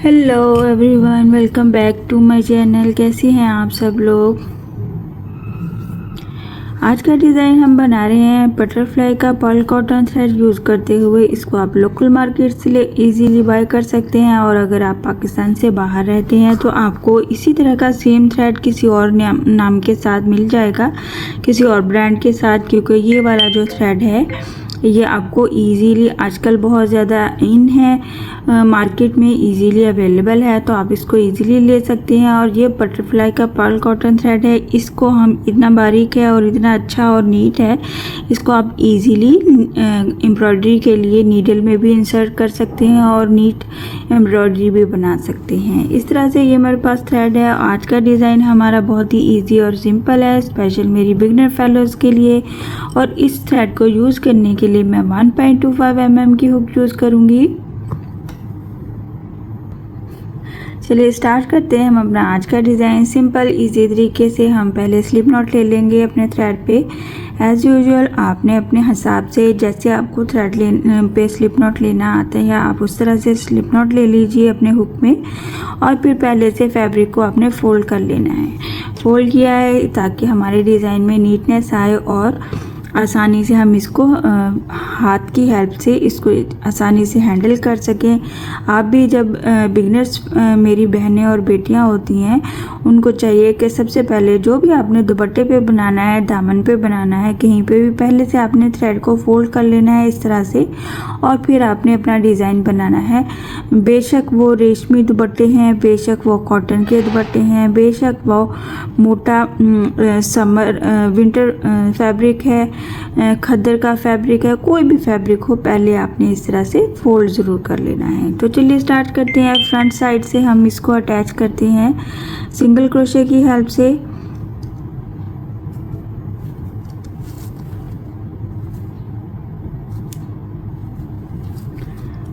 Hello everyone, welcome back to my channel. कैसे हैं आप सब लोग। आज का डिज़ाइन हम बना रहे हैं बटरफ्लाई का पर्ल कॉटन थ्रेड यूज़ करते हुए। इसको आप लोकल मार्केट से इजीली बाय कर सकते हैं, और अगर आप पाकिस्तान से बाहर रहते हैं तो आपको इसी तरह का सेम थ्रेड किसी और नाम के साथ मिल जाएगा, किसी और ब्रांड के साथ, क्योंकि ये वाला जो थ्रेड है ये आपको इजीली आजकल बहुत ज़्यादा इन है, मार्केट में इजीली अवेलेबल है, तो आप इसको इजीली ले सकते हैं। और ये बटरफ्लाई का पर्ल कॉटन थ्रेड है, इसको हम इतना बारीक है और इतना अच्छा और नीट है, इसको आप इजीली एम्ब्रॉयडरी के लिए नीडल में भी इंसर्ट कर सकते हैं और नीट एम्ब्रॉयडरी भी बना सकते हैं। इस तरह से ये मेरे पास थ्रेड है। आज का डिज़ाइन हमारा बहुत ही ईजी और सिंपल है, स्पेशल मेरी बिगनर फेलोज़ के लिए। और इस थ्रेड को यूज़ करने के लिए मैं 1.25 mm की हुक यूज़ करूँगी। चलिए स्टार्ट करते हैं हम अपना आज का डिज़ाइन। सिंपल इजी तरीके से हम पहले स्लिप नॉट ले लेंगे अपने थ्रेड पे। एज़ यूजुअल आपने अपने हिसाब से, जैसे आपको थ्रेड पे स्लिप नॉट लेना आता है, आप उस तरह से स्लिप नॉट ले लीजिए अपने हुक में। और फिर पहले से फैब्रिक को आपने फोल्ड कर लेना है। फोल्ड किया है ताकि हमारे डिज़ाइन में नीटनेस आए और आसानी से हम इसको हाथ की हेल्प से इसको आसानी से हैंडल कर सकें। आप भी जब बिगनर्स मेरी बहनें और बेटियां होती हैं, उनको चाहिए कि सबसे पहले जो भी आपने दुपट्टे पे बनाना है, दामन पे बनाना है, कहीं पे भी पहले से आपने थ्रेड को फोल्ड कर लेना है इस तरह से, और फिर आपने अपना डिज़ाइन बनाना है। बेशक वो रेशमी दुपट्टे हैं, बेशक वो कॉटन के दुपट्टे हैं, बेशक वो मोटा समर विंटर फैब्रिक है, खद्दर का फैब्रिक है, कोई भी फैब्रिक हो, पहले आपने इस तरह से फोल्ड ज़रूर कर लेना है। तो चलिए स्टार्ट करते हैं। फ्रंट साइड से हम इसको अटैच करते हैं सिंगल क्रोशे की हेल्प से।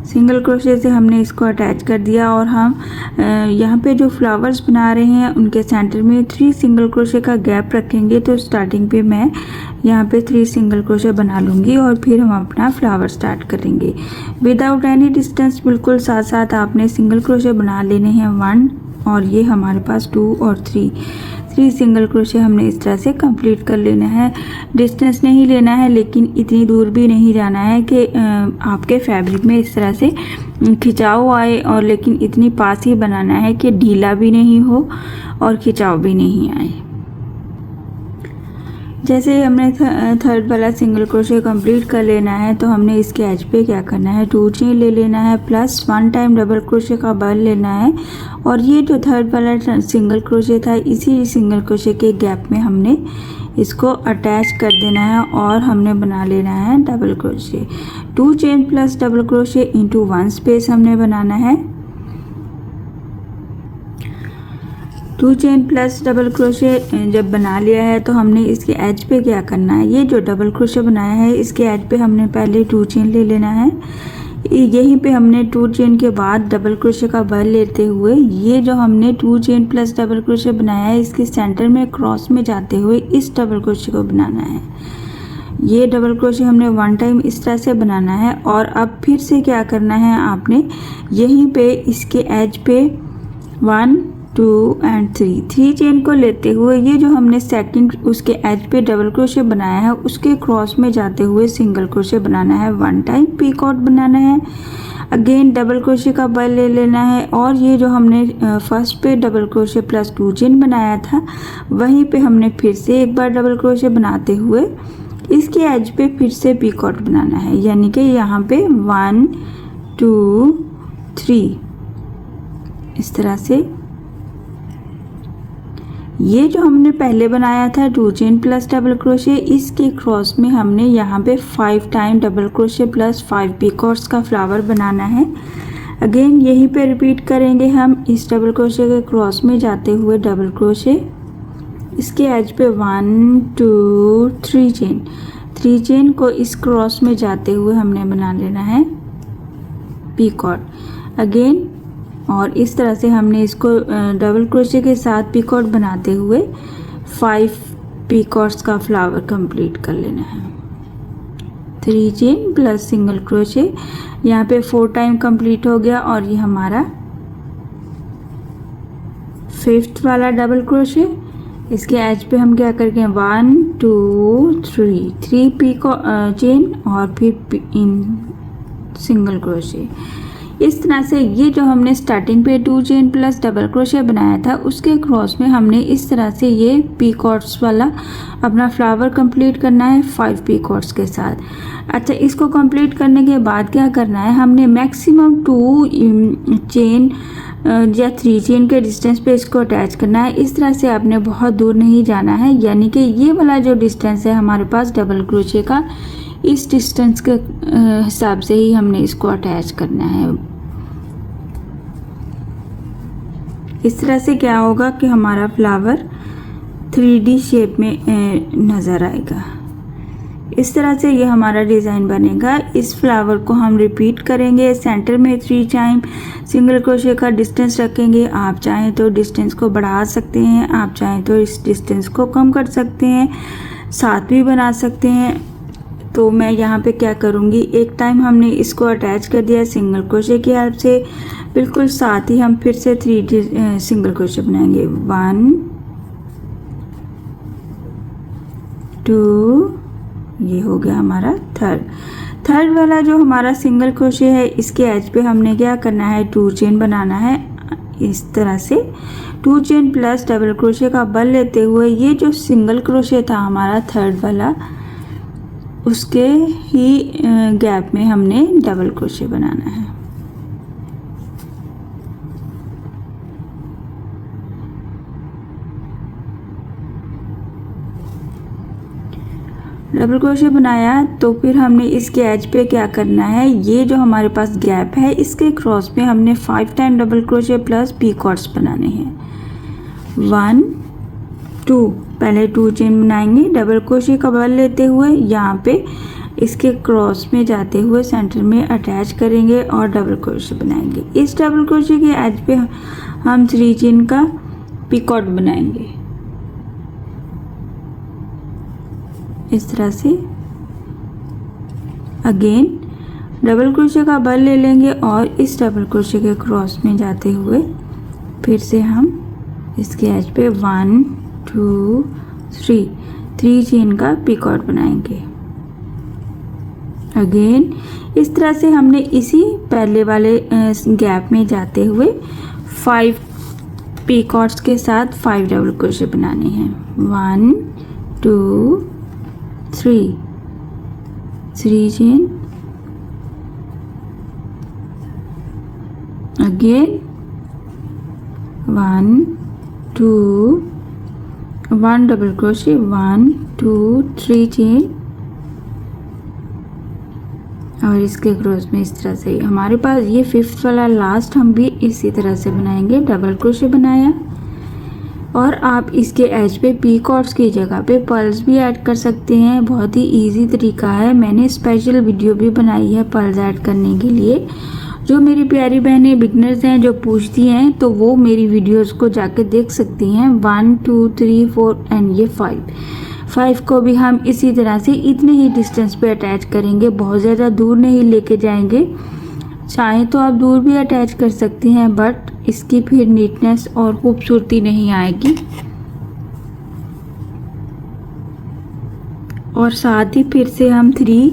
सिंगल क्रोशे से हमने इसको अटैच कर दिया, और हम यहाँ पे जो फ्लावर्स बना रहे हैं उनके सेंटर में 3 सिंगल क्रोशे का गैप रखेंगे। तो स्टार्टिंग पे मैं यहाँ पे 3 सिंगल क्रोशे बना लूँगी और फिर हम अपना फ्लावर स्टार्ट करेंगे विदाउट एनी डिस्टेंस। बिल्कुल साथ साथ आपने सिंगल क्रोशे बना लेने हैं 1, और ये हमारे पास 2 और 3 सिंगल क्रोशे हमने इस तरह से कंप्लीट कर लेना है। डिस्टेंस नहीं लेना है, लेकिन इतनी दूर भी नहीं जाना है कि आपके फैब्रिक में इस तरह से खिंचाव आए, और लेकिन इतनी पास ही बनाना है कि ढीला भी नहीं हो और खिंचाव भी नहीं आए। जैसे ही हमने थर्ड वाला सिंगल क्रोशे कंप्लीट कर लेना है, तो हमने इसके एज पे क्या करना है, 2 चेन ले लेना है, प्लस 1 टाइम डबल क्रोशे का बर्ल लेना है। और ये जो थर्ड वाला सिंगल क्रोशे था, इसी सिंगल क्रोशे के गैप में हमने इसको अटैच कर देना है, और हमने बना लेना है double crochet. 2 chain plus double crochet into 1 space हमने बनाना है। 2 चेन प्लस डबल क्रोशे जब बना लिया है, तो हमने इसके एज पे क्या करना है, ये जो डबल क्रोशे बनाया है इसके एज पे हमने पहले 2 चेन ले लेना है। यहीं पे हमने 2 चेन के बाद डबल क्रोशे का बर्ल लेते हुए, ये जो हमने 2 चेन प्लस डबल क्रोशे बनाया है, इसके सेंटर में क्रॉस में जाते हुए इस डबल क्रोशे को बनाना है। ये डबल क्रोशे हमने 1 टाइम इस तरह से बनाना है। और अब फिर से क्या करना है, आपने यहीं पे इसके एज पे 1 2 एंड 3 चेन को लेते हुए, ये जो हमने सेकंड उसके एज पे डबल क्रोशे बनाया है, उसके क्रॉस में जाते हुए सिंगल क्रोशे बनाना है, 1 टाइम पीकॉट बनाना है। अगेन डबल क्रोशे का बर्ल ले लेना है, और ये जो हमने फर्स्ट पे डबल क्रोशे प्लस 2 चेन बनाया था, वहीं पे हमने फिर से एक बार डबल क्रोशे बनाते हुए इसके एज पे फिर से पीकॉट बनाना है। यानी कि यहाँ पे 1 2 3 इस तरह से। ये जो हमने पहले बनाया था 2 चेन प्लस डबल क्रोशे, इसके क्रॉस में हमने यहाँ पे 5 टाइम डबल क्रोशे प्लस 5 पीकॉट्स का फ्लावर बनाना है। अगेन यहीं पे रिपीट करेंगे हम, इस डबल क्रोशे के क्रॉस में जाते हुए डबल क्रोशे, इसके एज पे 1 2 3 चेन को इस क्रॉस में जाते हुए हमने बना लेना है पीकॉट अगेन। और इस तरह से हमने इसको डबल क्रोशे के साथ पीकॉट बनाते हुए 5 पीकॉट्स का फ्लावर कंप्लीट कर लेना है। 3 चेन प्लस सिंगल क्रोशे, यहाँ पे 4 टाइम कंप्लीट हो गया, और ये हमारा 5th वाला डबल क्रोशे, इसके एज पे हम क्या करेंगे 1 2 3 पीको चेन और फिर इन सिंगल क्रोशे। इस तरह से ये जो हमने स्टार्टिंग पे 2 चेन प्लस डबल क्रोशे बनाया था उसके क्रॉस में हमने इस तरह से ये पीकॉट्स वाला अपना फ्लावर कंप्लीट करना है 5 पीकॉट्स के साथ। अच्छा, इसको कंप्लीट करने के बाद क्या करना है, हमने मैक्सिमम 2 चेन या 3 चेन के डिस्टेंस पे इसको अटैच करना है। इस तरह से आपने बहुत दूर नहीं जाना है, यानी कि ये वाला जो डिस्टेंस है हमारे पास डबल क्रोशे का, इस डिस्टेंस के हिसाब से ही हमने इसको अटैच करना है। इस तरह से क्या होगा कि हमारा फ्लावर 3D शेप में नज़र आएगा। इस तरह से ये हमारा डिज़ाइन बनेगा। इस फ्लावर को हम रिपीट करेंगे। सेंटर में 3 टाइम सिंगल क्रोशे का डिस्टेंस रखेंगे। आप चाहें तो डिस्टेंस को बढ़ा सकते हैं, आप चाहें तो इस डिस्टेंस को कम कर सकते हैं, 7 भी बना सकते हैं। तो मैं यहाँ पे क्या करूँगी, एक टाइम हमने इसको अटैच कर दिया सिंगल क्रोशे की हेल्प से, बिल्कुल साथ ही हम फिर से 3 सिंगल क्रोशे बनाएंगे। 1 2, ये हो गया हमारा थर्ड वाला जो हमारा सिंगल क्रोशे है, इसके एज पे हमने क्या करना है 2 चेन बनाना है। इस तरह से 2 चेन प्लस डबल क्रोशे का बल लेते हुए ये जो सिंगल क्रोशे था हमारा थर्ड वाला, उसके ही गैप में हमने डबल क्रोशे बनाना है। डबल क्रोशे बनाया तो फिर हमने इसके एज पे क्या करना है, ये जो हमारे पास गैप है इसके क्रॉस पे हमने 5 टाइम डबल क्रोशे प्लस पीकॉट्स बनाने हैं। 1 2, पहले 2 चेन बनाएंगे, डबल क्रोशे का बल लेते हुए यहाँ पे इसके क्रॉस में जाते हुए सेंटर में अटैच करेंगे और डबल क्रोशे बनाएंगे। इस डबल क्रोशे के एज पे हम 3 चेन का पीकॉट बनाएंगे। इस तरह से अगेन डबल क्रोशे का बल ले लेंगे और इस डबल क्रोशे के क्रॉस में जाते हुए फिर से हम इसके एज पे 1 2 3 चेन का पीकॉट बनाएंगे। अगेन इस तरह से हमने इसी पहले वाले गैप में जाते हुए 5 पीकॉट्स के साथ 5 डबल क्रोशे बनाने हैं। 1 2 3 chain, again 1 2 1 double crochet, 1 2 3 chain और इसके क्रॉस में इस तरह से हमारे पास ये 5th वाला लास्ट हम भी इसी तरह से बनाएंगे। डबल क्रोशे बनाया और आप इसके एज पे पीकॉट्स की जगह पे पर्ल्स भी ऐड कर सकते हैं। बहुत ही इजी तरीका है, मैंने स्पेशल वीडियो भी बनाई है पर्ल्स ऐड करने के लिए। जो मेरी प्यारी बहनें बिगनर्स हैं जो पूछती हैं तो वो मेरी वीडियोस को जाके देख सकती हैं। 1 2 3 4 एंड ये 5 को भी हम इसी तरह से इतने ही डिस्टेंस पे अटैच करेंगे, बहुत ज़्यादा दूर नहीं लेके जाएंगे। चाहे तो आप दूर भी अटैच कर सकती हैं बट इसकी फिर नीटनेस और खूबसूरती नहीं आएगी। और साथ ही फिर से हम 3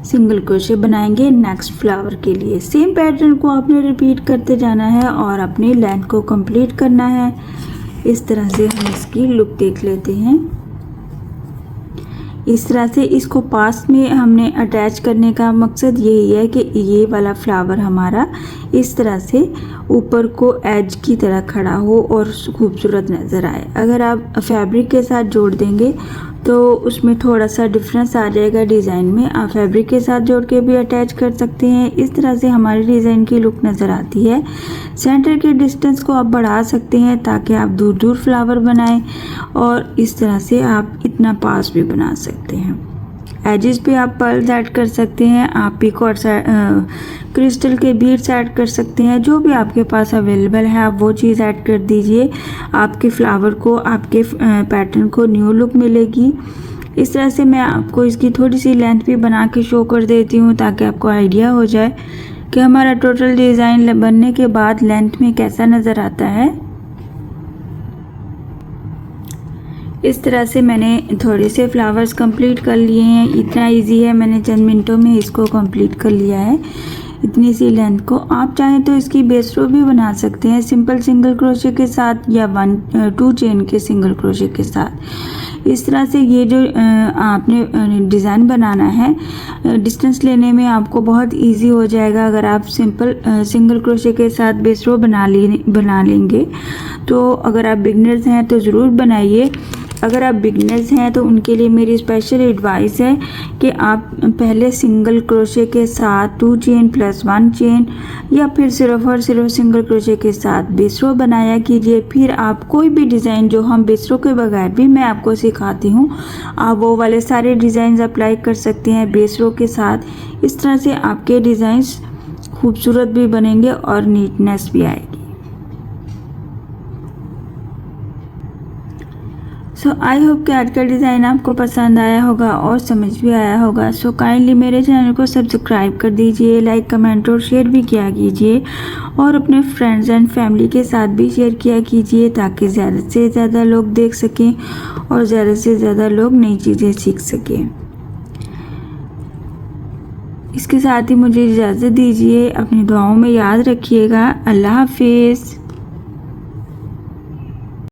सिंगल क्रोशे बनाएंगे नेक्स्ट फ्लावर के लिए। सेम पैटर्न को आपने रिपीट करते जाना है और अपनी लेंथ को कंप्लीट करना है। इस तरह से हम इसकी लुक देख लेते हैं। इस तरह से इसको पास में हमने अटैच करने का मकसद यही है कि ये वाला फ्लावर हमारा इस तरह से ऊपर को एज की तरह खड़ा हो और खूबसूरत नज़र आए। अगर आप फैब्रिक के साथ जोड़ देंगे तो उसमें थोड़ा सा डिफरेंस आ जाएगा डिज़ाइन में। आप फैब्रिक के साथ जोड़ के भी अटैच कर सकते हैं। इस तरह से हमारी डिज़ाइन की लुक नज़र आती है। सेंटर के डिस्टेंस को आप बढ़ा सकते हैं ताकि आप दूर दूर फ्लावर बनाएं और इस तरह से आप इतना पास भी बना सकते हैं। एजेस पे आप पर्ल्स ऐड कर सकते हैं, आप पीकॉट क्रिस्टल के बीड्स ऐड कर सकते हैं। जो भी आपके पास अवेलेबल है आप वो चीज़ ऐड कर दीजिए। आपके फ्लावर को, आपके पैटर्न को न्यू लुक मिलेगी। इस तरह से मैं आपको इसकी थोड़ी सी लेंथ भी बना के शो कर देती हूँ ताकि आपको आइडिया हो जाए कि हमारा टोटल डिज़ाइन बनने के बाद लेंथ में कैसा नज़र आता है। इस तरह से मैंने थोड़े से फ्लावर्स कंप्लीट कर लिए हैं। इतना इजी है, मैंने चंद मिनटों में इसको कंप्लीट कर लिया है इतनी सी लेंथ को। आप चाहें तो इसकी बेस रो भी बना सकते हैं सिंपल सिंगल क्रोशे के साथ या 2 चेन के सिंगल क्रोशे के साथ। इस तरह से ये जो आपने डिज़ाइन बनाना है, डिस्टेंस लेने में आपको बहुत इजी हो जाएगा अगर आप सिंपल सिंगल क्रोशे के साथ बेस रो बना लेंगे। तो अगर आप बिगनर्स हैं तो ज़रूर बनाइए। अगर आप बिगनर्स हैं तो उनके लिए मेरी स्पेशल एडवाइस है कि आप पहले सिंगल क्रोशे के साथ 2 चेन प्लस 1 चेन या फिर सिर्फ और सिर्फ सिंगल क्रोशे के साथ बेस रो बनाया कीजिए। फिर आप कोई भी डिज़ाइन जो हम बेस रो के बगैर भी मैं आपको सिखाती हूँ, आप वो वाले सारे डिज़ाइन अप्लाई कर सकते हैं बेस रो के साथ। इस तरह से आपके डिज़ाइंस खूबसूरत भी बनेंगे और नीटनेस भी आएगी। सो आई होप कि आज का डिज़ाइन आपको पसंद आया होगा और समझ भी आया होगा। सो काइंडली मेरे चैनल को सब्सक्राइब कर दीजिए, लाइक कमेंट और शेयर भी किया कीजिए और अपने फ्रेंड्स एंड फैमिली के साथ भी शेयर किया कीजिए ताकि ज़्यादा से ज़्यादा लोग देख सकें और ज़्यादा से ज़्यादा लोग नई चीज़ें सीख सकें। इसके साथ ही मुझे इजाज़त दीजिए। अपनी दुआओं में याद रखिएगा। अल्लाह हाफिज़।